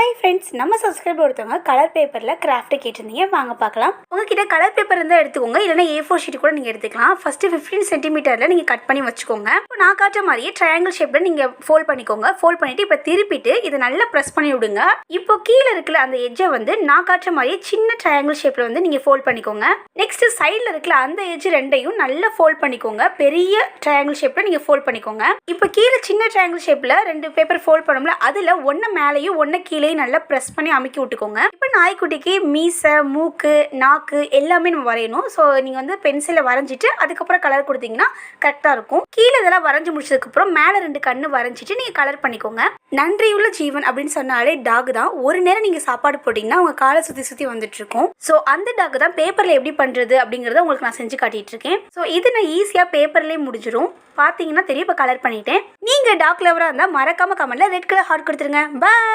Hi friends, நம்ம subscriber ஒருத்தவங்க colour பேப்பரில் கிராஃப்ட்டு கேட்டிருந்தீங்க. வாங்க பார்க்கலாம். உங்ககிட்ட கலர் பேப்பர் இருந்தால் எடுத்துக்கோங்க, இல்லைனா A4 ஷீட் கூட நீங்கள் எடுத்துக்கலாம். ஃபஸ்ட்டு 15 சென்டிமீட்டரில் நீங்கள் கட் பண்ணி வச்சுக்கோங்க. இப்போ நான் காட்டுற மாதிரியே ட்ரையாங்கிள் ஷேப்பில் நீங்கள் ஃபோல்ட் பண்ணிக்கோங்க. ஃபோல்ட் பண்ணிவிட்டு இப்போ திருப்பிட்டு இதை நல்லா ப்ரெஸ் பண்ணி விடுங்க. இப்போ கீழே இருக்கிற அந்த எட்ஜை வந்து நான் காட்டுற மாதிரியே சின்ன ட்ரையாங்கிள் ஷேப்பில் வந்து நீங்கள் ஃபோல்ட் பண்ணிக்கோங்க. நெக்ஸ்ட்டு சைடில் இருக்கிற அந்த எட்ஜ் ரெண்டையும் நல்லா ஃபோல்ட் பண்ணிக்கோங்க. பெரிய ட்ரையாங்கிள் ஷேப்பில் நீங்கள் ஃபோல்ட் பண்ணிக்கோங்க. இப்போ கீழே சின்ன ட்ரையாங்கிள் ஷேப்பில் 2 பேப்பர் ஃபோல்ட் பண்ணோம்ல, அதில் ஒன்று மேலேயும் ஒன்று கீழே நல்லா ப்ரெஸ் பண்ணி அமுக்கி விட்டுக்கோங்க. இப்போ நாய்க்குட்டிக்கு மீசை, மூக்கு, நாக்கு எல்லாமே நம்ம வரையணும். ஸோ நீங்கள் வந்து பென்சிலில் வரைஞ்சிட்டு அதுக்கப்புறம் கலர் கொடுத்தீங்கன்னா கரெக்டாக இருக்கும். கீழே இதெல்லாம் வரைஞ்சி முடிச்சதுக்கப்புறம் மேலே 2 கண்ணு வரைஞ்சிட்டு நீங்கள் கலர் பண்ணிக்கோங்க. நன்றியுள்ள ஜீவன் அப்படின்னு சொன்னாலே டாக் தான். ஒரு நேரம் நீங்கள் சாப்பாடு போட்டிங்கன்னா உங்கள் காலை சுற்றி சுற்றி வந்துட்டு இருக்கும். ஸோ அந்த டாக் தான் பேப்பரில் எப்படி பண்ணுறது அப்படிங்கிறத உங்களுக்கு நான் செஞ்சு காட்டிட்டு இருக்கேன். ஸோ இது நான் ஈஸியாக பேப்பர்லேயே முடிஞ்சிடும். பார்த்தீங்கன்னா தெரியும். இப்போ கலர் பண்ணிட்டேன். நீங்கள் டாக் லவராக இருந்தால் மறக்காம கமெண்ட்ல ரெட் கலர் ஹார்ட் கொடுத்துருங்க. பாய்.